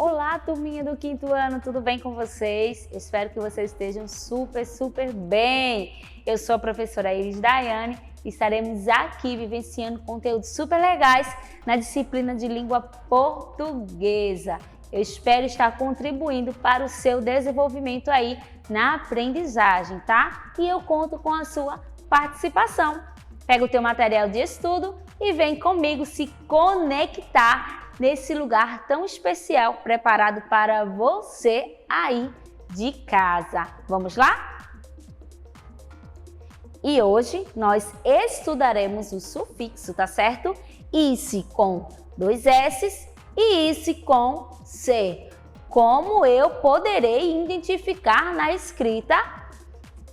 Olá, turminha do quinto ano, tudo bem com vocês? Eu espero que vocês estejam super bem. Eu sou a professora Iris Daiane e estaremos aqui vivenciando conteúdos super legais na disciplina de língua portuguesa. Eu espero estar contribuindo para o seu desenvolvimento aí na aprendizagem, tá? E eu conto com a sua participação. Pega o teu material de estudo e vem comigo se conectar nesse lugar tão especial preparado para você aí de casa. Vamos lá? E hoje nós estudaremos o sufixo, tá certo? Isse com 2 S's e isse com C. Como eu poderei identificar na escrita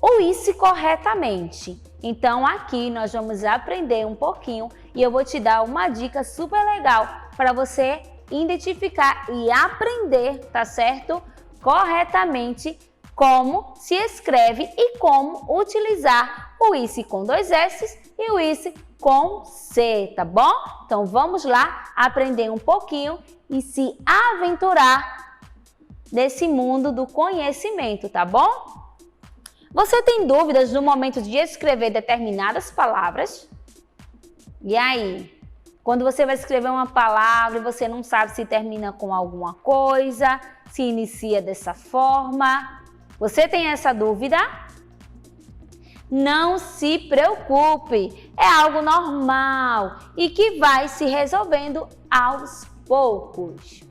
o isse corretamente? Então aqui nós vamos aprender um pouquinho e eu vou te dar uma dica super legal para você identificar e aprender, tá certo? Corretamente como se escreve e como utilizar o isse com 2 S's e o isse com C, tá bom? Então vamos lá aprender um pouquinho e se aventurar nesse mundo do conhecimento, tá bom? Você tem dúvidas no momento de escrever determinadas palavras? E aí? Quando você vai escrever uma palavra e você não sabe se termina com alguma coisa, se inicia dessa forma, você tem essa dúvida? Não se preocupe, é algo normal e que vai se resolvendo aos poucos.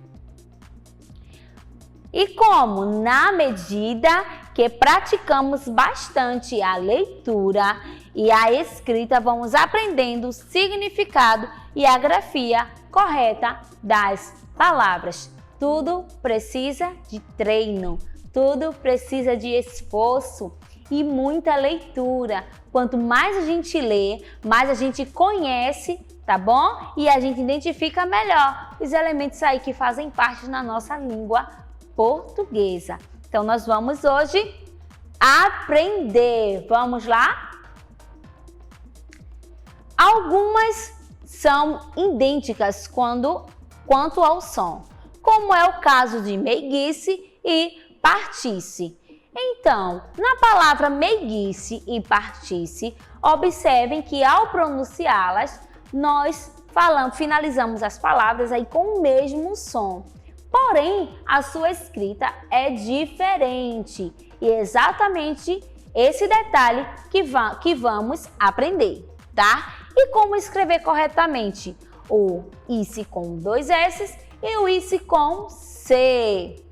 E como? Na medida que praticamos bastante a leitura e a escrita, vamos aprendendo o significado e a grafia correta das palavras. Tudo precisa de treino, tudo precisa de esforço e muita leitura. Quanto mais a gente lê, mais a gente conhece, tá bom? E a gente identifica melhor os elementos aí que fazem parte da nossa língua portuguesa. Então nós vamos hoje aprender. Vamos lá? Algumas são idênticas quanto ao som, como é o caso de meiguice e partice. Então, na palavra meiguice e partice, observem que ao pronunciá-las, nós finalizamos as palavras aí com o mesmo som. Porém, a sua escrita é diferente e é exatamente esse detalhe que vamos aprender, tá? E como escrever corretamente o isse com 2 S's e o isse com C.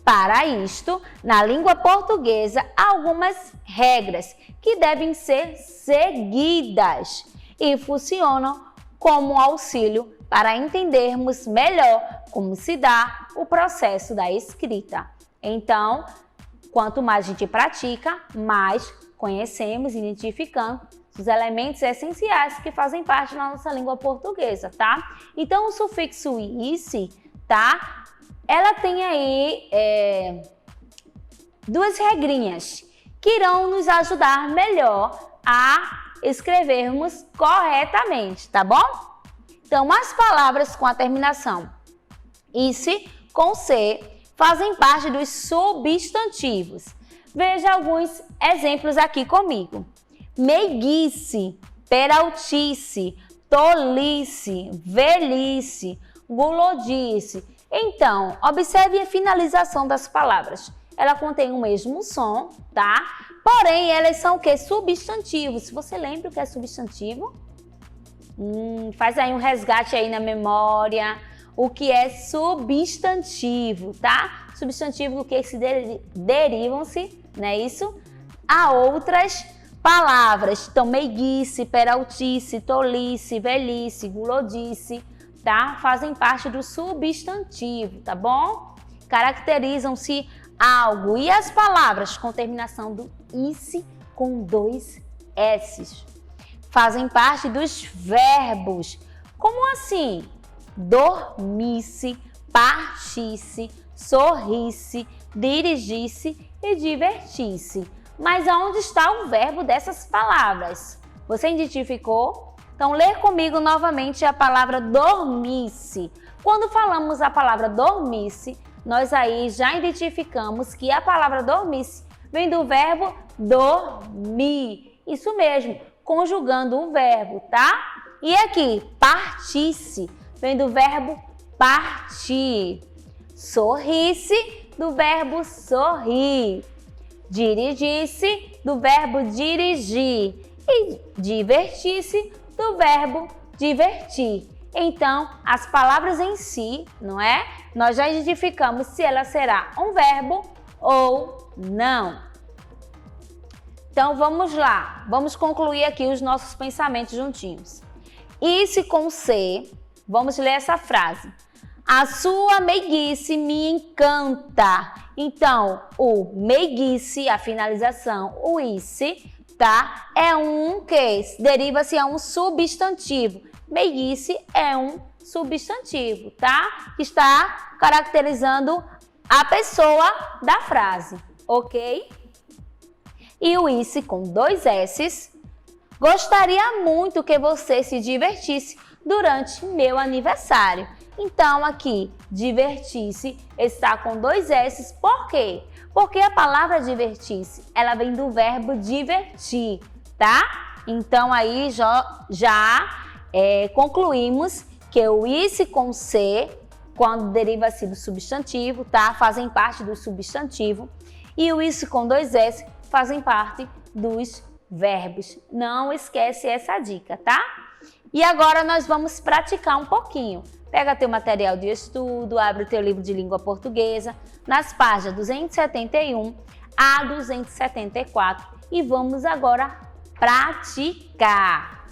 Para isto, na língua portuguesa, há algumas regras que devem ser seguidas e funcionam como auxílio para entendermos melhor como se dá o processo da escrita. Então, quanto mais a gente pratica, mais conhecemos e identificamos os elementos essenciais que fazem parte da nossa língua portuguesa, tá? Então, o sufixo isse, tá? Ela tem aí duas regrinhas que irão nos ajudar melhor a escrevermos corretamente, tá bom? Então, as palavras com a terminação isse com C fazem parte dos substantivos. Veja alguns exemplos aqui comigo. Meiguice, peraltice, tolice, velhice, gulodice. Então, observe a finalização das palavras. Ela contém o mesmo som, tá? Porém, elas são o quê? Substantivos. Você lembra o que é substantivo? Faz aí um resgate aí na memória. O que é substantivo, tá? Substantivo do que se derivam-se, não é isso? A outras palavras. Então, meiguice, peraltice, tolice, velhice, gulodice, tá? Fazem parte do substantivo, tá bom? Caracterizam-se algo. E as palavras com terminação do isse com 2 S's fazem parte dos verbos. Como assim? Dormisse, partisse, sorrisse, dirigisse e divertisse. Mas aonde está o verbo dessas palavras? Você identificou? Então, lê comigo novamente a palavra dormisse. Quando falamos a palavra dormisse, nós aí já identificamos que a palavra dormisse vem do verbo dormir. Isso mesmo, conjugando o verbo, tá? E aqui, partisse, vem do verbo partir. Sorrisse, do verbo sorrir. Dirigisse, do verbo dirigir. E divertisse, do verbo divertir. Então, as palavras em si, não é? Nós já identificamos se ela será um verbo ou não. Então, vamos lá. Vamos concluir aqui os nossos pensamentos juntinhos. Isse com C, vamos ler essa frase. A sua meiguice me encanta. Então, o meiguice, a finalização, o isse, tá? É um que deriva-se a um substantivo. Meiguice é um substantivo, tá? Que está caracterizando a pessoa da frase, ok? E o isse com 2 S's. Gostaria muito que você se divertisse durante meu aniversário. Então, aqui, divertir-se está com 2 S's. Por quê? Porque a palavra divertir-se, ela vem do verbo divertir, tá? Então, aí já concluímos que o isse com C, quando deriva-se do substantivo, tá? Fazem parte do substantivo. E o isse com 2 S fazem parte dos verbos. Não esquece essa dica, tá? E agora nós vamos praticar um pouquinho. Pega teu material de estudo, abre o teu livro de língua portuguesa, nas páginas 271 a 274 e vamos agora praticar.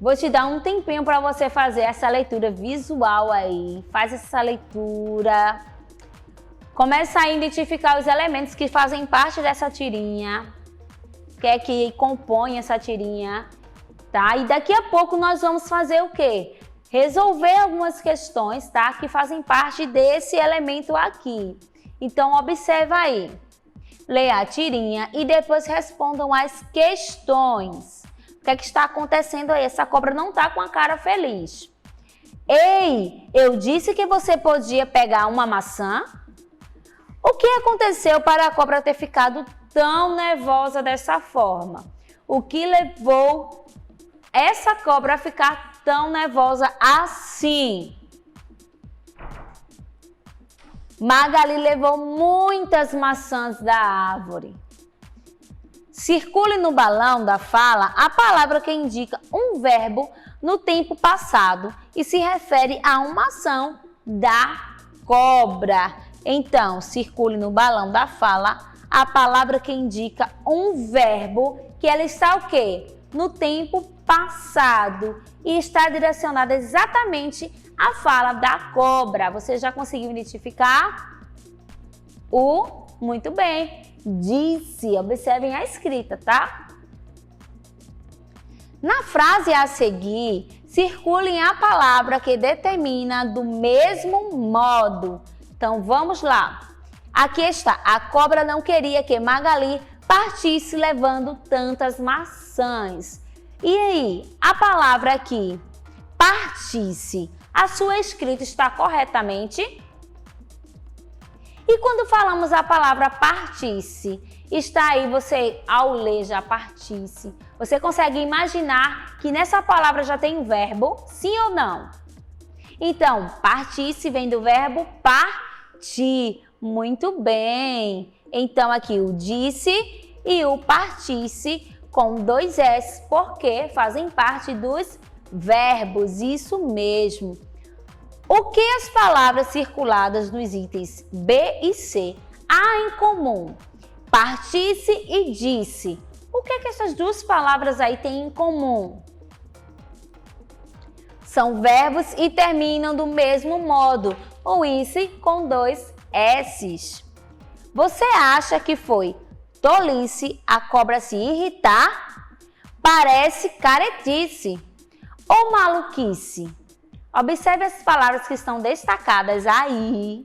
Vou te dar um tempinho para você fazer essa leitura visual aí. Faz essa leitura. Começa a identificar os elementos que fazem parte dessa tirinha, que compõem essa tirinha, tá? E daqui a pouco nós vamos fazer o quê? Resolver algumas questões, tá? Que fazem parte desse elemento aqui. Então, observa aí. Leia a tirinha e depois respondam as questões. O que é que está acontecendo aí? Essa cobra não está com a cara feliz. Ei, eu disse que você podia pegar uma maçã? O que aconteceu para a cobra ter ficado tão nervosa dessa forma? O que levou essa cobra a ficar tão nervosa assim? Magali levou muitas maçãs da árvore. Circule no balão da fala a palavra que indica um verbo no tempo passado e se refere a uma ação da cobra. Então, circule no balão da fala a palavra que indica um verbo que ela está o quê? No tempo passado e está direcionada exatamente à fala da cobra. Você já conseguiu identificar? Muito bem. Disse. Observem a escrita, tá? Na frase a seguir, circulem a palavra que determina do mesmo modo. Então, vamos lá. Aqui está. A cobra não queria que Magali partisse levando tantas maçãs. E aí, a palavra aqui, partisse, a sua escrita está corretamente? E quando falamos a palavra partisse, está aí você, ao ler já partisse, você consegue imaginar que nessa palavra já tem um verbo, sim ou não? Então, partisse vem do verbo partir. Muito bem. Então, aqui o disse e o partisse com 2 S, porque fazem parte dos verbos. Isso mesmo. O que as palavras circuladas nos itens B e C há em comum? Partisse e disse. O que essas duas palavras aí têm em comum? São verbos e terminam do mesmo modo. O isse com 2 S's. Você acha que foi tolice a cobra se irritar? Parece caretice ou maluquice. Observe as palavras que estão destacadas aí,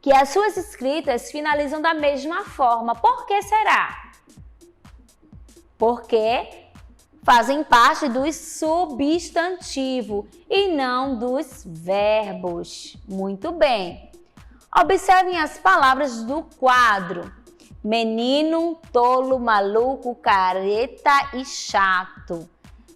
que as suas escritas finalizam da mesma forma. Por que será? Porque fazem parte dos substantivos e não dos verbos. Muito bem. Observem as palavras do quadro. Menino, tolo, maluco, careta e chato.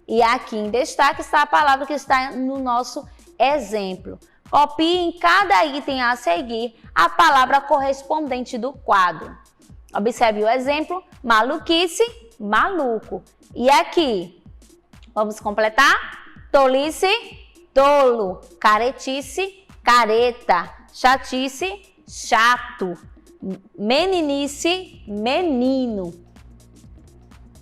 E aqui em destaque está a palavra que está no nosso exemplo. Copie em cada item a seguir a palavra correspondente do quadro. Observe o exemplo, maluquice, maluco. E aqui, vamos completar? Tolice, tolo. Caretice, careta. Chatice, chato. Meninice, menino.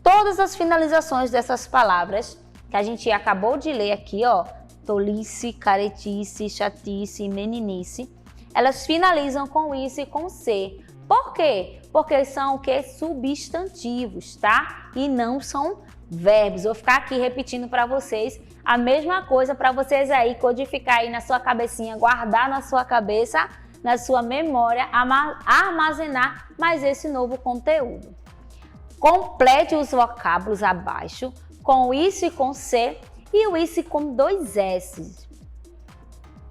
Todas as finalizações dessas palavras que a gente acabou de ler aqui, ó, tolice, caretice, chatice, meninice, elas finalizam com isso e com C. Por quê? Porque são o quê? Substantivos, tá? E não são verbos. Vou ficar aqui repetindo para vocês a mesma coisa para vocês aí codificar aí na sua cabecinha, guardar na sua cabeça, na sua memória, armazenar mais esse novo conteúdo. Complete os vocábulos abaixo com isso e com C e o isso com 2 S.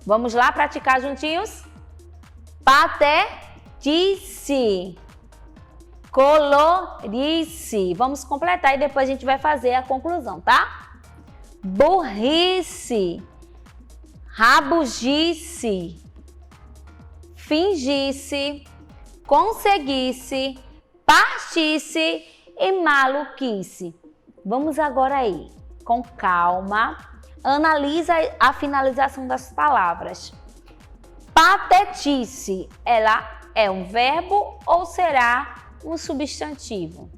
Vamos lá praticar juntinhos? Patetice, colorice. Vamos completar e depois a gente vai fazer a conclusão, tá? Burrice, rabugice, fingisse, conseguisse, partisse e maluquice. Vamos agora aí, com calma, analisa a finalização das palavras. Patetice, ela é um verbo ou será um substantivo?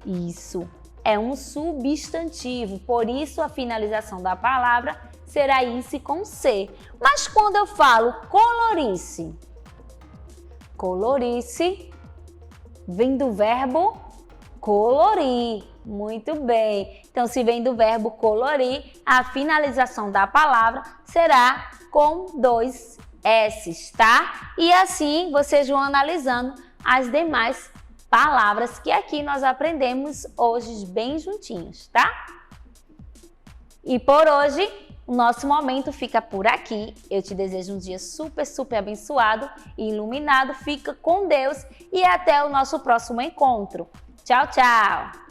Isso, é um substantivo, por isso a finalização da palavra será isso com C. Mas quando eu falo colorice, colorice vem do verbo colorir. Muito bem. Então, se vem do verbo colorir, a finalização da palavra será com 2 S's, tá? E assim vocês vão analisando as demais palavras que aqui nós aprendemos hoje bem juntinhos, tá? E por hoje, o nosso momento fica por aqui. Eu te desejo um dia super, super abençoado e iluminado. Fica com Deus e até o nosso próximo encontro. Tchau, tchau!